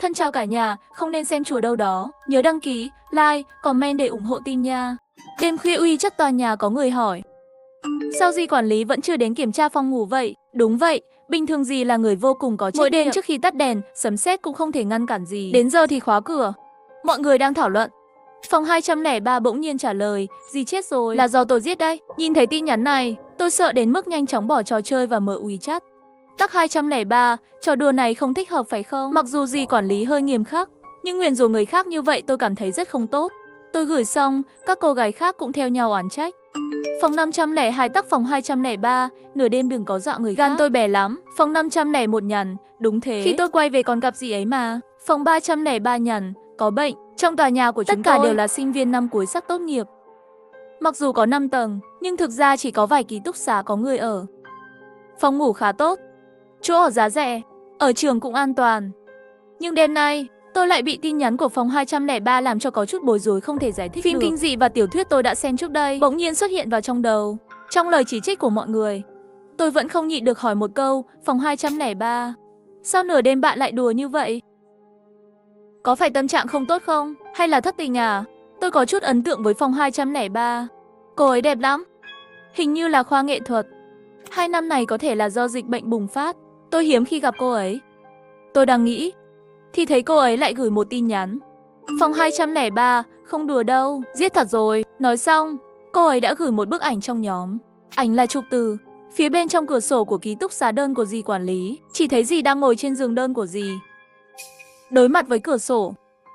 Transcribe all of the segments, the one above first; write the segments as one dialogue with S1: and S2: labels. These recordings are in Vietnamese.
S1: Thân chào cả nhà, không nên xem chùa đâu đó. Nhớ đăng ký, like, comment để ủng hộ team nha. Đêm khuya uy chất tòa nhà có người hỏi. Sao Di quản lý vẫn chưa đến kiểm tra phòng ngủ vậy? Đúng vậy, bình thường Di là người vô cùng có trách nhiệm. Mỗi đêm trước khi tắt đèn, sấm sét cũng không thể ngăn cản Di. Đến giờ thì khóa cửa. Mọi người đang thảo luận. Phòng 203 bỗng nhiên trả lời, Di chết rồi, là do tôi giết đây. Nhìn thấy tin nhắn này, tôi sợ đến mức nhanh chóng bỏ trò chơi và mở WeChat. Tắc 203, trò đùa này không thích hợp phải không? Mặc dù Di quản lý hơi nghiêm khắc, nhưng nguyền rủa người khác như vậy tôi cảm thấy rất không tốt. Tôi gửi xong, các cô gái khác cũng theo nhau oán trách. Phòng 502 tắc phòng 203, nửa đêm đừng có dọa người khác. Gan tôi bè lắm. Phòng 501 nhằn, đúng thế. Khi tôi quay về còn gặp gì ấy mà. Phòng 303 nhằn, có bệnh. Trong tòa nhà của chúng tôi, tất cả đều là sinh viên năm cuối sắp tốt nghiệp. Mặc dù có 5 tầng, nhưng thực ra chỉ có vài ký túc xá có người ở. Phòng ngủ khá tốt, chỗ ở giá rẻ, ở trường cũng an toàn. Nhưng đêm nay, tôi lại bị tin nhắn của phòng 203 làm cho có chút bối rối không thể giải thích được. Phim kinh dị và tiểu thuyết tôi đã xem trước đây bỗng nhiên xuất hiện vào trong đầu. Trong lời chỉ trích của mọi người, tôi vẫn không nhịn được hỏi một câu, phòng 203. Sao nửa đêm bạn lại đùa như vậy? Có phải tâm trạng không tốt không? Hay là thất tình à? Tôi có chút ấn tượng với phòng 203. Cô ấy đẹp lắm. Hình như là khoa nghệ thuật. 2 năm này có thể là do dịch bệnh bùng phát. Tôi hiếm khi gặp cô ấy. Tôi đang nghĩ, thì thấy cô ấy lại gửi một tin nhắn. Phòng 203, không đùa đâu, giết thật rồi. Nói xong, cô ấy đã gửi một bức ảnh trong nhóm. Ảnh là chụp từ phía bên trong cửa sổ của ký túc xá đơn của Di quản lý. Chỉ thấy Di đang ngồi trên giường đơn của Di. Đối mặt với cửa sổ,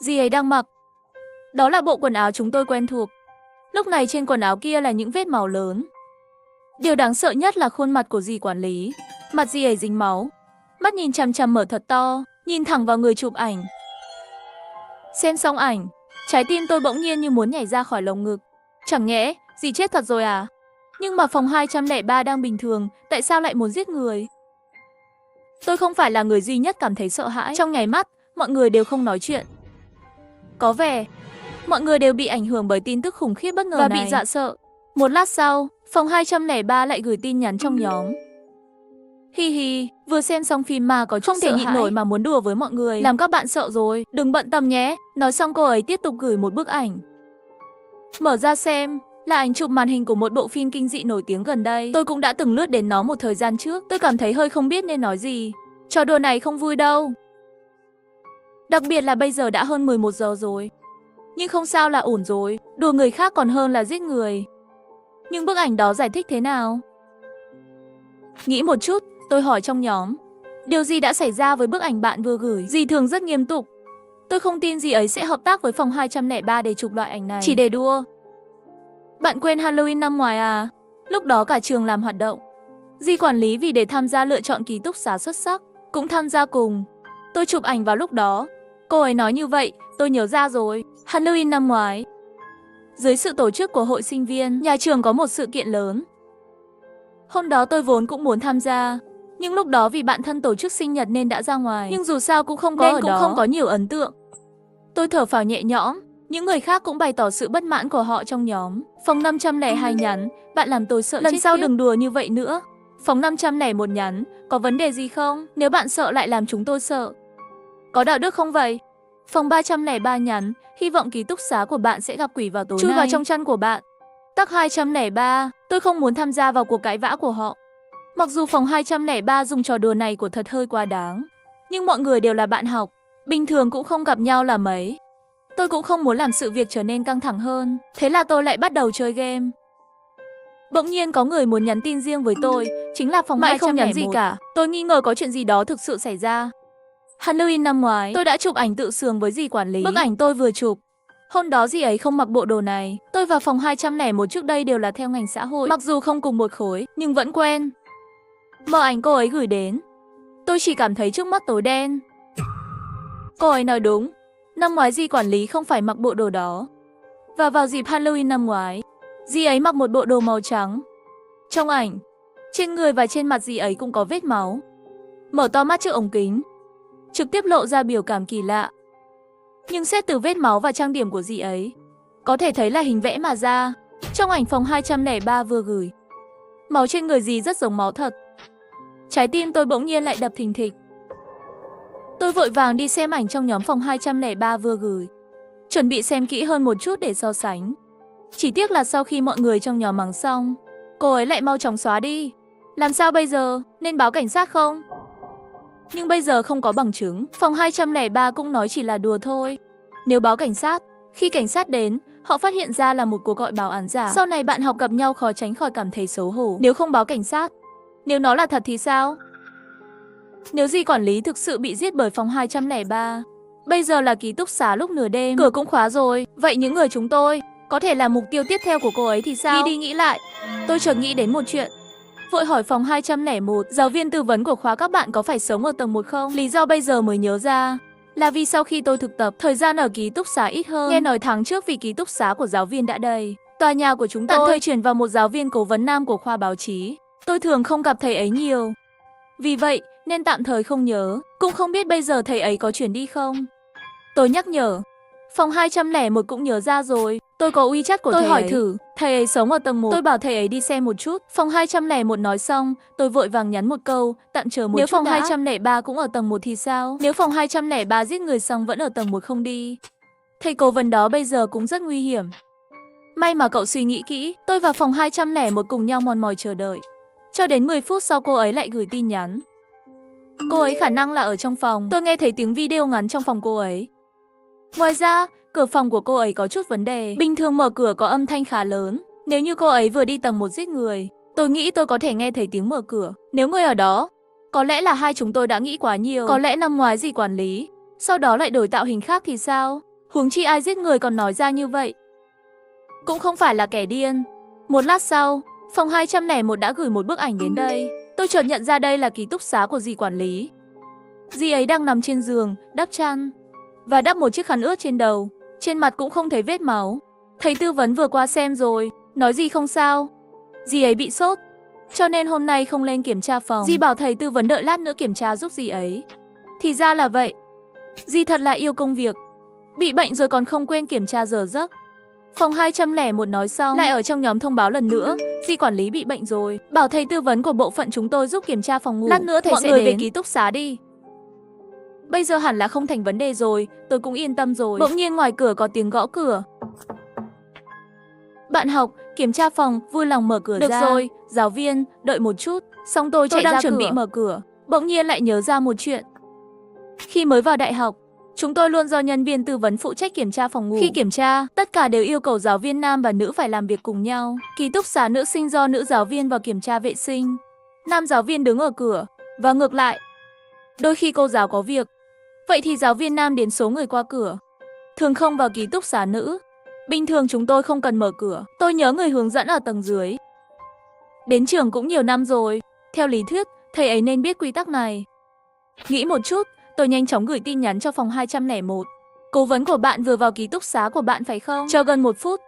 S1: Di ấy đang mặc. Đó là bộ quần áo chúng tôi quen thuộc. Lúc này trên quần áo kia là những vết máu lớn. Điều đáng sợ nhất là khuôn mặt của Di quản lý. Mặt Di ấy dính máu. Mắt nhìn chằm chằm mở thật to, nhìn thẳng vào người chụp ảnh. Xem xong ảnh, trái tim tôi bỗng nhiên như muốn nhảy ra khỏi lồng ngực. Chẳng nhẽ, Di chết thật rồi à? Nhưng mà phòng 203 đang bình thường, tại sao lại muốn giết người? Tôi không phải là người duy nhất cảm thấy sợ hãi. Trong nháy mắt, mọi người đều không nói chuyện. Có vẻ, mọi người đều bị ảnh hưởng bởi tin tức khủng khiếp bất ngờ và này. Bị dọa sợ. Một lát sau, phòng 203 lại gửi tin nhắn trong nhóm. Hi hi, vừa xem xong phim mà có chút không thể nhịn nổi mà muốn đùa với mọi người. Làm các bạn sợ rồi, đừng bận tâm nhé. Nói xong cô ấy tiếp tục gửi một bức ảnh. Mở ra xem, là ảnh chụp màn hình của một bộ phim kinh dị nổi tiếng gần đây. Tôi cũng đã từng lướt đến nó một thời gian trước. Tôi cảm thấy hơi không biết nên nói gì. Trò đùa này không vui đâu. Đặc biệt là bây giờ đã hơn 11 giờ rồi. Nhưng không sao là ổn rồi. Đùa người khác còn hơn là giết người. Nhưng bức ảnh đó giải thích thế nào? Nghĩ một chút, tôi hỏi trong nhóm. Điều gì đã xảy ra với bức ảnh bạn vừa gửi? Dì thường rất nghiêm túc. Tôi không tin dì ấy sẽ hợp tác với phòng 203 để chụp loại ảnh này. Chỉ để đùa. Bạn quên Halloween năm ngoài à? Lúc đó cả trường làm hoạt động. Dì quản lý vì để tham gia lựa chọn ký túc xá xuất sắc, cũng tham gia cùng. Tôi chụp ảnh vào lúc đó. Cô ấy nói như vậy, tôi nhớ ra rồi. Halloween năm ngoái, dưới sự tổ chức của hội sinh viên, nhà trường có một sự kiện lớn. Hôm đó tôi vốn cũng muốn tham gia, nhưng lúc đó vì bạn thân tổ chức sinh nhật nên đã ra ngoài. Nhưng dù sao cũng không có ở đó, không có nhiều ấn tượng. Tôi thở phào nhẹ nhõm. Những người khác cũng bày tỏ sự bất mãn của họ trong nhóm. Phòng 502 nhắn, bạn làm tôi sợ chết. Lần sau đừng đùa như vậy nữa. Phòng 501 nhắn, có vấn đề gì không? Nếu bạn sợ lại làm chúng tôi sợ. Có đạo đức không vậy? Phòng 303 nhắn, hy vọng ký túc xá của bạn sẽ gặp quỷ vào tối nay. Chui vào trong chăn của bạn. Tắc 203, tôi không muốn tham gia vào cuộc cãi vã của họ. Mặc dù phòng 203 dùng trò đùa này của thật hơi quá đáng, nhưng mọi người đều là bạn học, bình thường cũng không gặp nhau là mấy. Tôi cũng không muốn làm sự việc trở nên căng thẳng hơn, thế là tôi lại bắt đầu chơi game. Bỗng nhiên có người muốn nhắn tin riêng với tôi, chính là phòng 201. Không nhắn gì cả, tôi nghi ngờ có chuyện gì đó thực sự xảy ra. Halloween năm ngoái, tôi đã chụp ảnh tự sướng với dì quản lý. Bức ảnh tôi vừa chụp, hôm đó dì ấy không mặc bộ đồ này. Tôi và phòng 201 trước đây đều là theo ngành xã hội, mặc dù không cùng một khối, nhưng vẫn quen. Mở ảnh cô ấy gửi đến, tôi chỉ cảm thấy trước mắt tối đen. Cô ấy nói đúng, năm ngoái dì quản lý không phải mặc bộ đồ đó. Và vào dịp Halloween năm ngoái, dì ấy mặc một bộ đồ màu trắng. Trong ảnh, trên người và trên mặt dì ấy cũng có vết máu. Mở to mắt trước ống kính, trực tiếp lộ ra biểu cảm kỳ lạ. Nhưng xét từ vết máu và trang điểm của dì ấy, có thể thấy là hình vẽ mà ra. Trong ảnh phòng 203 vừa gửi, máu trên người dì rất giống máu thật. Trái tim tôi bỗng nhiên lại đập thình thịch. Tôi vội vàng đi xem ảnh trong nhóm phòng 203 vừa gửi. Chuẩn bị xem kỹ hơn một chút để so sánh. Chỉ tiếc là sau khi mọi người trong nhóm mắng xong, cô ấy lại mau chóng xóa đi. Làm sao bây giờ? Nên báo cảnh sát không? Nhưng bây giờ không có bằng chứng. Phòng 203 cũng nói chỉ là đùa thôi. Nếu báo cảnh sát, khi cảnh sát đến, họ phát hiện ra là một cuộc gọi báo án giả. Sau này bạn học gặp nhau khó tránh khỏi cảm thấy xấu hổ. Nếu không báo cảnh sát, nếu nó là thật thì sao? Nếu Di quản lý thực sự bị giết bởi phòng 203, bây giờ là ký túc xá lúc nửa đêm, cửa cũng khóa rồi. Vậy những người chúng tôi có thể là mục tiêu tiếp theo của cô ấy thì sao? Nghĩ đi nghĩ lại, tôi chợt nghĩ đến một chuyện. Vội hỏi phòng 201, giáo viên tư vấn của khóa các bạn có phải sống ở tầng 1 không? Lý do bây giờ mới nhớ ra là vì sau khi tôi thực tập, thời gian ở ký túc xá ít hơn. Nghe nói tháng trước vì ký túc xá của giáo viên đã đầy, tòa nhà của chúng tôi tạm thời chuyển vào một giáo viên cố vấn nam của khoa báo chí. Tôi thường không gặp thầy ấy nhiều. Vì vậy, nên tạm thời không nhớ, cũng không biết bây giờ thầy ấy có chuyển đi không. Tôi nhắc nhở. Phòng 201 cũng nhớ ra rồi. Tôi có WeChat của thầy ấy. Tôi hỏi thử, thầy ấy sống ở tầng 1. Tôi bảo thầy ấy đi xem một chút. Phòng 201 nói xong, tôi vội vàng nhắn một câu, tạm chờ một chút. Nếu phòng 203 cũng ở tầng 1 thì sao? Nếu phòng 203 giết người xong vẫn ở tầng 1 không đi, thầy cố vấn đó bây giờ cũng rất nguy hiểm. May mà cậu suy nghĩ kỹ. Tôi và phòng 201 cùng nhau mòn mỏi chờ đợi. Cho đến 10 phút sau cô ấy lại gửi tin nhắn. Cô ấy khả năng là ở trong phòng. Tôi nghe thấy tiếng video ngắn trong phòng cô ấy. Ngoài ra, cửa phòng của cô ấy có chút vấn đề. Bình thường mở cửa có âm thanh khá lớn. Nếu như cô ấy vừa đi tầng 1 giết người, tôi nghĩ tôi có thể nghe thấy tiếng mở cửa. Nếu người ở đó, có lẽ là hai chúng tôi đã nghĩ quá nhiều. Có lẽ năm ngoái Di quản lý, sau đó lại đổi tạo hình khác thì sao? Huống chi ai giết người còn nói ra như vậy. Cũng không phải là kẻ điên. Một lát sau, phòng 201 đã gửi một bức ảnh đến đây. Tôi chợt nhận ra đây là ký túc xá của Di quản lý. Di ấy đang nằm trên giường, đắp chăn và đắp một chiếc khăn ướt trên đầu. Trên mặt cũng không thấy vết máu. Thầy tư vấn vừa qua xem rồi, nói Di không sao. Di ấy bị sốt, cho nên hôm nay không lên kiểm tra phòng. Di bảo thầy tư vấn đợi lát nữa kiểm tra giúp Di ấy. Thì ra là vậy. Di thật là yêu công việc. Bị bệnh rồi còn không quên kiểm tra giờ giấc. Phòng 201 nói xong, lại ở trong nhóm thông báo lần nữa, Di quản lý bị bệnh rồi. Bảo thầy tư vấn của bộ phận chúng tôi giúp kiểm tra phòng ngủ. Lát nữa thầy sẽ đến. Về ký túc xá đi. Bây giờ hẳn là không thành vấn đề rồi, tôi cũng yên tâm rồi. Bỗng nhiên ngoài cửa có tiếng gõ cửa. Bạn học, kiểm tra phòng, vui lòng mở cửa ra. Được rồi, giáo viên, đợi một chút. Xong tôi chạy ra cửa. Tôi đang chuẩn bị mở cửa. Bỗng nhiên lại nhớ ra một chuyện. Khi mới vào đại học, chúng tôi luôn do nhân viên tư vấn phụ trách kiểm tra phòng ngủ. Khi kiểm tra, tất cả đều yêu cầu giáo viên nam và nữ phải làm việc cùng nhau. Ký túc xá nữ sinh do nữ giáo viên vào kiểm tra vệ sinh, nam giáo viên đứng ở cửa, và ngược lại. Đôi khi cô giáo có việc, vậy thì giáo viên nam đến số người qua cửa, thường không vào ký túc xá nữ. Bình thường chúng tôi không cần mở cửa. Tôi nhớ người hướng dẫn ở tầng dưới. Đến trường cũng nhiều năm rồi. Theo lý thuyết, thầy ấy nên biết quy tắc này. Nghĩ một chút, tôi nhanh chóng gửi tin nhắn cho phòng 201. Cố vấn của bạn vừa vào ký túc xá của bạn phải không? Cho gần 1 phút.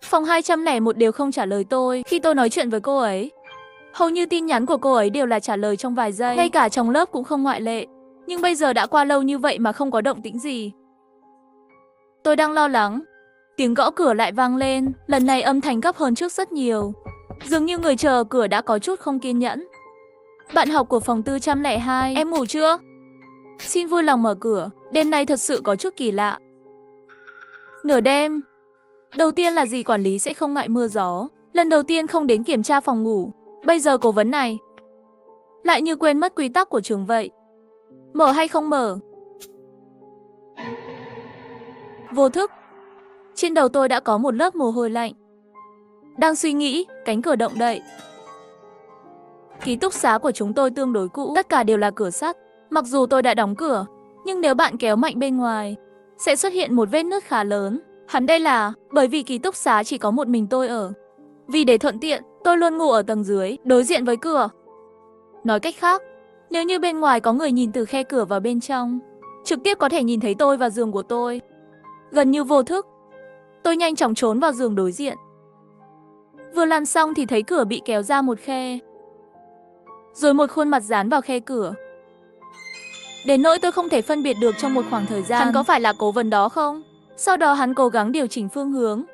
S1: Phòng 201 đều không trả lời tôi khi tôi nói chuyện với cô ấy. Hầu như tin nhắn của cô ấy đều là trả lời trong vài giây. Ngay cả trong lớp cũng không ngoại lệ. Nhưng bây giờ đã qua lâu như vậy mà không có động tĩnh gì. Tôi đang lo lắng. Tiếng gõ cửa lại vang lên. Lần này âm thanh gấp hơn trước rất nhiều. Dường như người chờ ở cửa đã có chút không kiên nhẫn. Bạn học của phòng 402, em ngủ chưa? Xin vui lòng mở cửa. Đêm nay thật sự có chút kỳ lạ. Nửa đêm. Đầu tiên là Di quản lý sẽ không ngại mưa gió. Lần đầu tiên không đến kiểm tra phòng ngủ. Bây giờ cố vấn này lại như quên mất quy tắc của trường vậy. Mở hay không mở? Vô thức, trên đầu tôi đã có một lớp mồ hôi lạnh. Đang suy nghĩ, cánh cửa động đậy. Ký túc xá của chúng tôi tương đối cũ, tất cả đều là cửa sắt. Mặc dù tôi đã đóng cửa, nhưng nếu bạn kéo mạnh bên ngoài, sẽ xuất hiện một vết nứt khá lớn. Hẳn đây là bởi vì ký túc xá chỉ có một mình tôi ở. Vì để thuận tiện, tôi luôn ngủ ở tầng dưới, đối diện với cửa. Nói cách khác, nếu như bên ngoài có người nhìn từ khe cửa vào bên trong, trực tiếp có thể nhìn thấy tôi và giường của tôi. Gần như vô thức, tôi nhanh chóng trốn vào giường đối diện. Vừa làm xong thì thấy cửa bị kéo ra một khe, rồi một khuôn mặt dán vào khe cửa. Đến nỗi tôi không thể phân biệt được trong một khoảng thời gian hắn có phải là cố vấn đó không. Sau đó hắn cố gắng điều chỉnh phương hướng.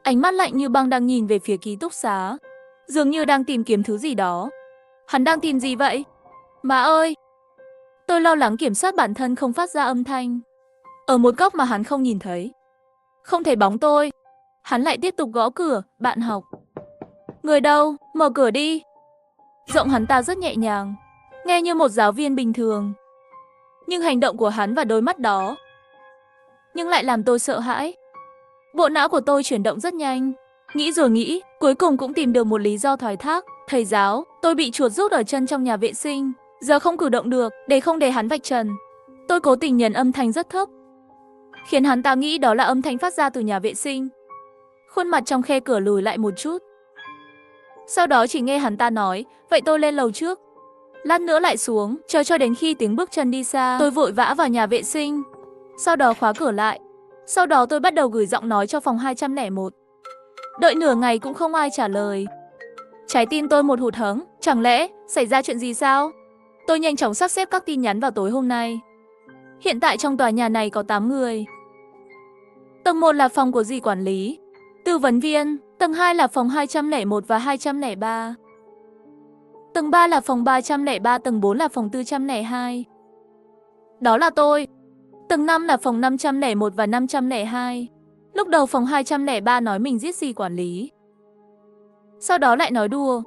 S1: Ánh mắt lạnh như băng đang nhìn về phía ký túc xá, dường như đang tìm kiếm thứ gì đó. Hắn đang tìm gì vậy? Má ơi! Tôi lo lắng kiểm soát bản thân không phát ra âm thanh. Ở một góc mà hắn không nhìn thấy. Không thấy bóng tôi. Hắn lại tiếp tục gõ cửa, bạn học. Người đâu, mở cửa đi. Giọng hắn ta rất nhẹ nhàng, nghe như một giáo viên bình thường. Nhưng hành động của hắn và đôi mắt đó nhưng lại làm tôi sợ hãi. Bộ não của tôi chuyển động rất nhanh. Nghĩ rồi nghĩ, cuối cùng cũng tìm được một lý do thoái thác. Thầy giáo, tôi bị chuột rút ở chân trong nhà vệ sinh. Giờ không cử động được, không để hắn vạch trần. Tôi cố tình nhấn âm thanh rất thấp, khiến hắn ta nghĩ đó là âm thanh phát ra từ nhà vệ sinh. Khuôn mặt trong khe cửa lùi lại một chút. Sau đó chỉ nghe hắn ta nói, vậy tôi lên lầu trước. Lát nữa lại xuống, chờ cho đến khi tiếng bước chân đi xa. Tôi vội vã vào nhà vệ sinh, sau đó khóa cửa lại. Sau đó tôi bắt đầu gửi giọng nói cho phòng 201. Đợi nửa ngày cũng không ai trả lời. Trái tim tôi một hụt hẫng, chẳng lẽ xảy ra chuyện gì sao? Tôi nhanh chóng sắp xếp các tin nhắn vào tối hôm nay. Hiện tại trong tòa nhà này có 8 người. Tầng 1 là phòng của dì quản lý, tư vấn viên. Tầng 2 là phòng 201 và 203. Tầng 3 là phòng 303, tầng 4 là phòng 402. Đó là tôi. Tầng 5 là phòng 501 và 502. Lúc đầu phòng 203 nói mình giết dì quản lý, sau đó lại nói đùa.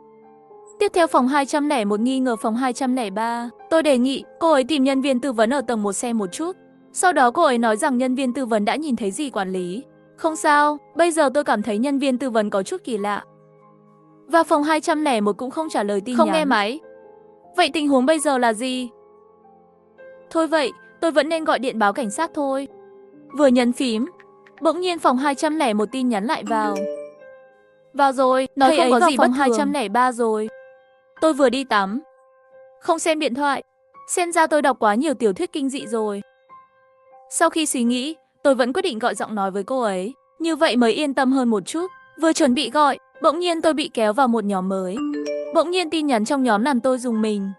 S1: Tiếp theo phòng 201 nghi ngờ phòng 203. Tôi đề nghị cô ấy tìm nhân viên tư vấn ở tầng 1 xem một chút. Sau đó cô ấy nói rằng nhân viên tư vấn đã nhìn thấy dì quản lý. Không sao, bây giờ tôi cảm thấy nhân viên tư vấn có chút kỳ lạ. Và phòng 201 cũng không trả lời tin nhắn. Không nghe máy. Vậy tình huống bây giờ là gì? Thôi vậy, tôi vẫn nên gọi điện báo cảnh sát thôi. Vừa nhấn phím, bỗng nhiên phòng 201 tin nhắn lại vào. Vào rồi, nói không có gì bất thường. Phòng 203 rồi. Tôi vừa đi tắm, không xem điện thoại. Xem ra tôi đọc quá nhiều tiểu thuyết kinh dị rồi. Sau khi suy nghĩ, tôi vẫn quyết định gọi giọng nói với cô ấy. Như vậy mới yên tâm hơn một chút. Vừa chuẩn bị gọi, bỗng nhiên tôi bị kéo vào một nhóm mới. Bỗng nhiên tin nhắn trong nhóm làm tôi rùng mình.